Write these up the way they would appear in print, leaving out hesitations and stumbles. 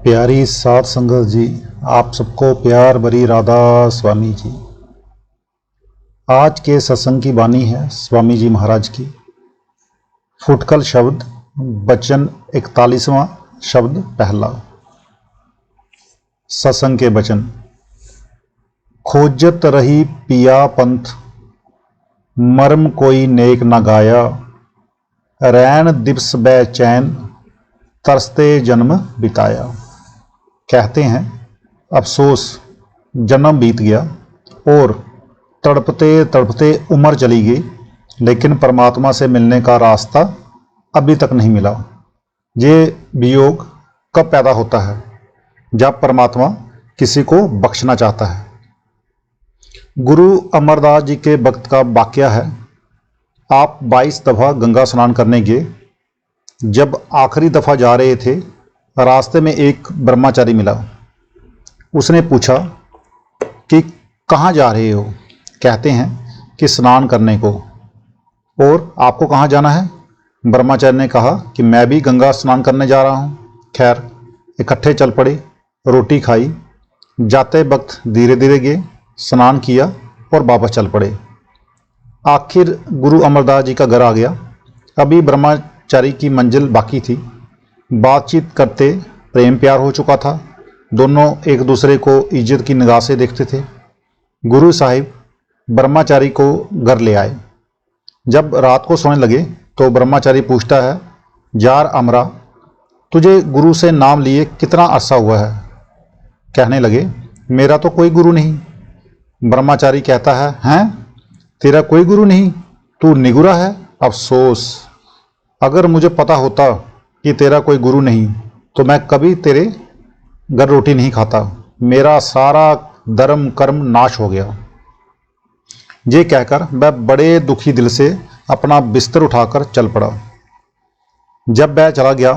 प्यारी साध संगत जी, आप सबको प्यार भरी राधा स्वामी जी। आज के सत्संग की वाणी है स्वामी जी महाराज की। फुटकल शब्द वचन 41वां शब्द पहला। सत्संग के वचन। खोजत रही पिया पंथ, मर्म कोई नेक न गाया। रैन दिवस बेचैन, तरसते जन्म बिताया। कहते हैं अफसोस, जन्म बीत गया और तड़पते तड़पते उम्र चली गई, लेकिन परमात्मा से मिलने का रास्ता अभी तक नहीं मिला। ये वियोग कब पैदा होता है? जब परमात्मा किसी को बख्शना चाहता है। गुरु अमरदास जी के वक्त का वाकया है। आप 22 दफ़ा गंगा स्नान करने गए। जब आखिरी दफ़ा जा रहे थे, रास्ते में एक ब्रह्मचारी मिला। उसने पूछा कि कहाँ जा रहे हो? कहते हैं कि स्नान करने को। और आपको कहाँ जाना है? ब्रह्मचारी ने कहा कि मैं भी गंगा स्नान करने जा रहा हूँ। खैर, इकट्ठे चल पड़े, रोटी खाई, जाते वक्त धीरे धीरे गए, स्नान किया और वापस चल पड़े। आखिर गुरु अमरदास जी का घर आ गया। अभी ब्रह्मचारी की मंजिल बाकी थी। बातचीत करते प्रेम प्यार हो चुका था। दोनों एक दूसरे को इज्जत की निगाह से देखते थे। गुरु साहिब ब्रह्मचारी को घर ले आए। जब रात को सोने लगे तो ब्रह्मचारी पूछता है, यार अमरा, तुझे गुरु से नाम लिए कितना अरसा हुआ है? कहने लगे, मेरा तो कोई गुरु नहीं। ब्रह्मचारी कहता है, हैं? तेरा कोई गुरु नहीं? तू निगुरा है? अफसोस, अगर मुझे पता होता कि तेरा कोई गुरु नहीं तो मैं कभी तेरे घर रोटी नहीं खाता। मेरा सारा धर्म कर्म नाश हो गया। ये कहकर वह बड़े दुखी दिल से अपना बिस्तर उठाकर चल पड़ा। जब वह चला गया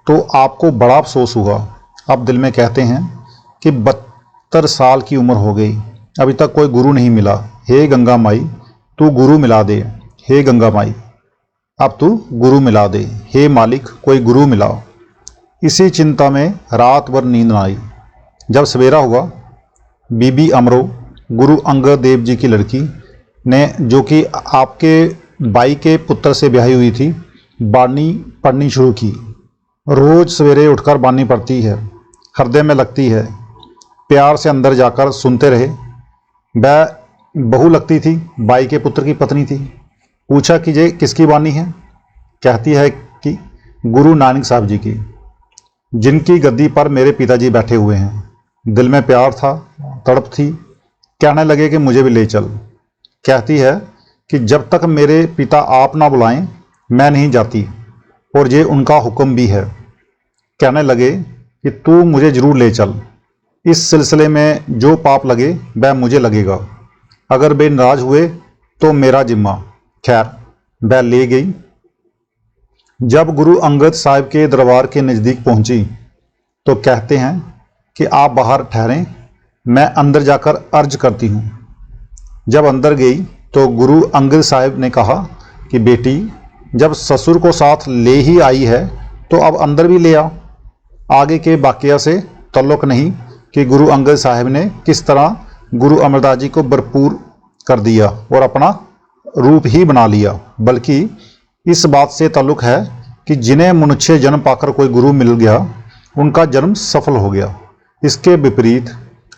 तो आपको बड़ा अफसोस हुआ। अब दिल में कहते हैं कि 72 साल की उम्र हो गई, अभी तक कोई गुरु नहीं मिला। हे गंगा माई, तू गुरु मिला दे। हे गंगा माई, अब तू गुरु मिला दे। हे मालिक, कोई गुरु मिलाओ। इसी चिंता में रात भर नींद न आई। जब सवेरा हुआ, बीबी अमरो, गुरु अंगद देव जी की लड़की ने, जो कि आपके भाई के पुत्र से ब्याही हुई थी, बानी पढ़नी शुरू की। रोज सवेरे उठकर बानी पढ़ती है, हृदय में लगती है। प्यार से अंदर जाकर सुनते रहे। वह बहू लगती थी, भाई के पुत्र की पत्नी थी। पूछा कि ये किसकी वाणी है? कहती है कि गुरु नानक साहब जी की, जिनकी गद्दी पर मेरे पिताजी बैठे हुए हैं। दिल में प्यार था, तड़प थी। कहने लगे कि मुझे भी ले चल। कहती है कि जब तक मेरे पिता आप ना बुलाएं मैं नहीं जाती, और ये उनका हुक्म भी है। कहने लगे कि तू मुझे जरूर ले चल। इस सिलसिले में जो पाप लगे वह मुझे लगेगा। अगर वे नाराज हुए तो मेरा जिम्मा। खैर, वह ले गई। जब गुरु अंगद साहिब के दरबार के नज़दीक पहुंची तो कहते हैं कि आप बाहर ठहरें, मैं अंदर जाकर अर्ज करती हूँ। जब अंदर गई तो गुरु अंगद साहिब ने कहा कि बेटी, जब ससुर को साथ ले ही आई है तो अब अंदर भी ले आ। आगे के वाकया से ताल्लुक़ नहीं कि गुरु अंगद साहिब ने किस तरह गुरु अमरदास जी को भरपूर कर दिया और अपना रूप ही बना लिया, बल्कि इस बात से ताल्लुक़ है कि जिन्हें मनुष्य जन्म पाकर कोई गुरु मिल गया, उनका जन्म सफल हो गया। इसके विपरीत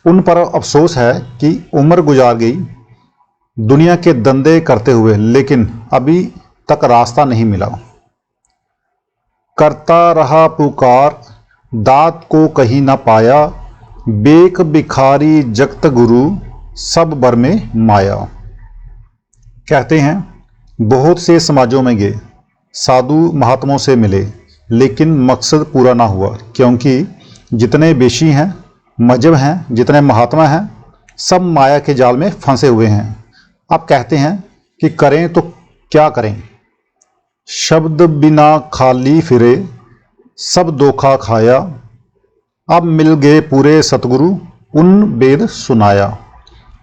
उन पर अफसोस है कि उम्र गुजार गई दुनिया के धंधे करते हुए, लेकिन अभी तक रास्ता नहीं मिला। करता रहा पुकार, दात को कहीं ना पाया। बेक भिखारी जगत गुरु, सब भर में माया। कहते हैं बहुत से समाजों में गए, साधु महात्माओं से मिले, लेकिन मकसद पूरा ना हुआ, क्योंकि जितने बेशी हैं, मजहब हैं, जितने महात्मा हैं, सब माया के जाल में फंसे हुए हैं। अब कहते हैं कि करें तो क्या करें? शब्द बिना खाली फिरे, सब धोखा खाया। अब मिल गए पूरे सतगुरु, उन वेद सुनाया।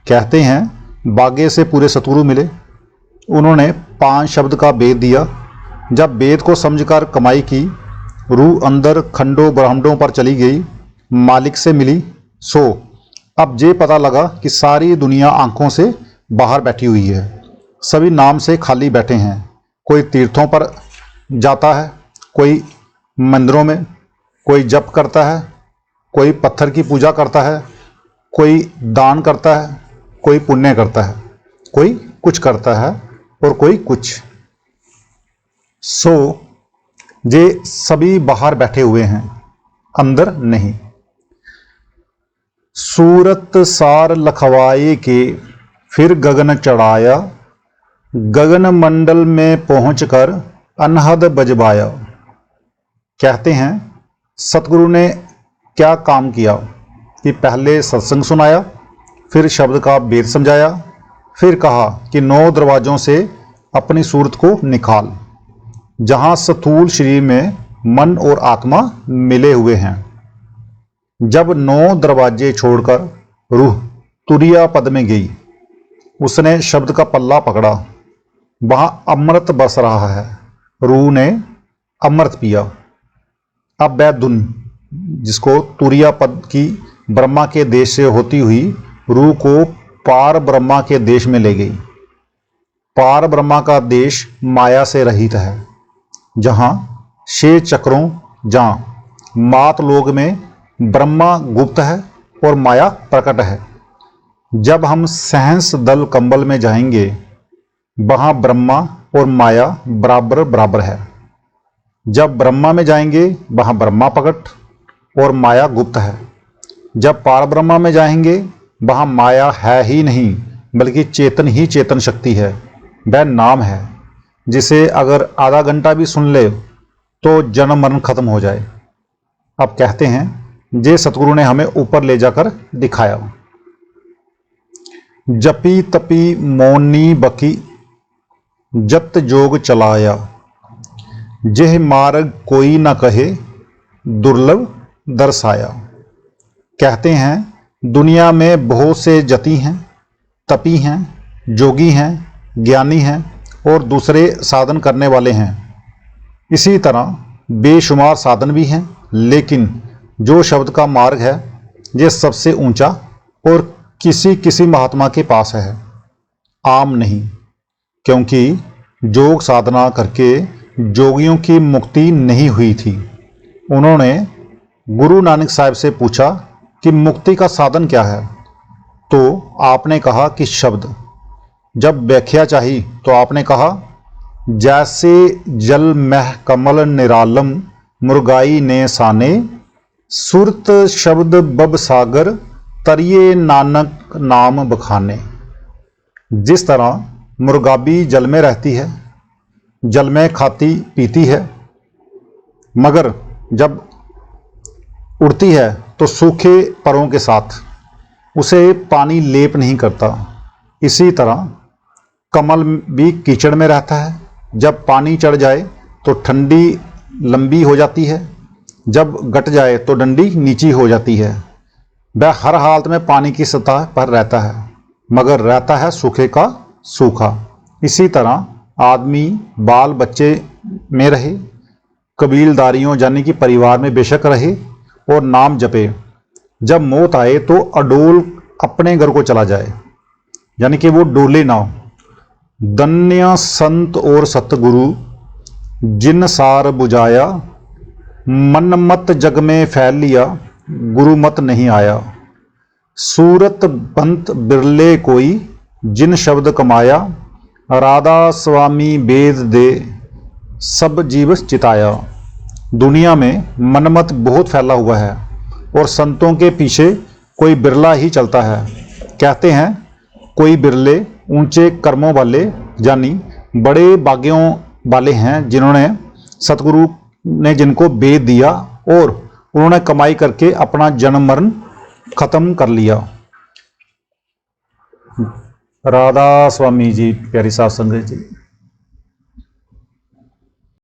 कहते हैं बागे से पूरे सतगुरु मिले। उन्होंने 5 शब्द का वेद दिया। जब वेद को समझकर कमाई की, रूह अंदर खंडों ब्रह्मांडों पर चली गई। मालिक से मिली। सो अब ये पता लगा कि सारी दुनिया आंखों से बाहर बैठी हुई है, सभी नाम से खाली बैठे हैं। कोई तीर्थों पर जाता है, कोई मंदिरों में, कोई जप करता है, कोई पत्थर की पूजा करता है, कोई दान करता है, कोई पुण्य करता है, कोई कुछ करता है और कोई कुछ। सो ये सभी बाहर बैठे हुए हैं, अंदर नहीं। सूरत सार लखवाए के फिर गगन चढ़ाया, गगन मंडल में पहुंचकर अनहद बजवाया। कहते हैं सतगुरु ने क्या काम किया कि पहले सत्संग सुनाया, फिर शब्द का भेद समझाया, फिर कहा कि 9 दरवाज़ों से अपनी सूरत को निकाल, जहाँ स्थूल शरीर में मन और आत्मा मिले हुए हैं। जब 9 दरवाजे छोड़कर रूह तुरिया पद में गई, उसने शब्द का पल्ला पकड़ा, वहाँ अमृत बस रहा है। रूह ने अमृत पिया। अब वह धुन जिसको तुरिया पद की ब्रह्मा के देश से होती हुई रूह को पार ब्रह्मा के देश में ले गई। पार ब्रह्मा का देश माया से रहित है, जहाँ 6 चक्रों, जहाँ मात लोक में ब्रह्मा गुप्त है और माया प्रकट है। जब हम सहंस दल कंबल में जाएंगे, वहाँ ब्रह्मा और माया बराबर बराबर है। जब ब्रह्मा में जाएंगे, वहाँ ब्रह्मा प्रकट और माया गुप्त है। जब पार ब्रह्मा में जाएंगे, वहाँ माया है ही नहीं, बल्कि चेतन ही चेतन शक्ति है। वह नाम है जिसे अगर आधा घंटा भी सुन ले तो जन्म मरण खत्म हो जाए। अब कहते हैं जे सतगुरु ने हमें ऊपर ले जाकर दिखाया। जपी तपी मौनी बकी जत जोग चलाया, जेह मार्ग कोई न कहे दुर्लभ दर्शाया। कहते हैं दुनिया में बहुत से जती हैं, तपी हैं, जोगी हैं, ज्ञानी हैं और दूसरे साधन करने वाले हैं। इसी तरह बेशुमार साधन भी हैं, लेकिन जो शब्द का मार्ग है ये सबसे ऊंचा और किसी किसी महात्मा के पास है, आम नहीं। क्योंकि योग साधना करके जोगियों की मुक्ति नहीं हुई थी। उन्होंने गुरु नानक साहब से पूछा कि मुक्ति का साधन क्या है, तो आपने कहा कि शब्द। जब व्याख्या चाहिए तो आपने कहा जैसे जल मह कमल निरालम मुर्गाई ने साने, सुरत शब्द बब सागर तरिये नानक नाम बखाने। जिस तरह मुर्गाबी जल में रहती है, जल में खाती पीती है, मगर जब उड़ती है तो सूखे परों के साथ, उसे पानी लेप नहीं करता। इसी तरह कमल भी कीचड़ में रहता है, जब पानी चढ़ जाए तो ठंडी लंबी हो जाती है, जब घट जाए तो डंडी नीची हो जाती है। वह हर हालत में पानी की सतह पर रहता है, मगर रहता है सूखे का सूखा। इसी तरह आदमी बाल बच्चे में रहे, कबीलदारियों यानी कि परिवार में बेशक रहे और नाम जपे, जब मौत आए तो अडोल अपने घर को चला जाए, यानी कि वो डोले ना। धन्य संत और सतगुरु जिन सार बुझाया, मन मत जग में फैल लिया गुरु मत नहीं आया। सूरत बंत बिरले कोई जिन शब्द कमाया, राधा स्वामी वेद दे सब जीव चिताया। दुनिया में मनमत बहुत फैला हुआ है और संतों के पीछे कोई बिरला ही चलता है। कहते हैं कोई बिरले ऊंचे कर्मों वाले यानी बड़े भाग्यों वाले हैं, जिन्होंने सतगुरु ने जिनको वेद दिया और उन्होंने कमाई करके अपना जन्म मरण खत्म कर लिया। राधा स्वामी जी, प्यारी साध संगत जी।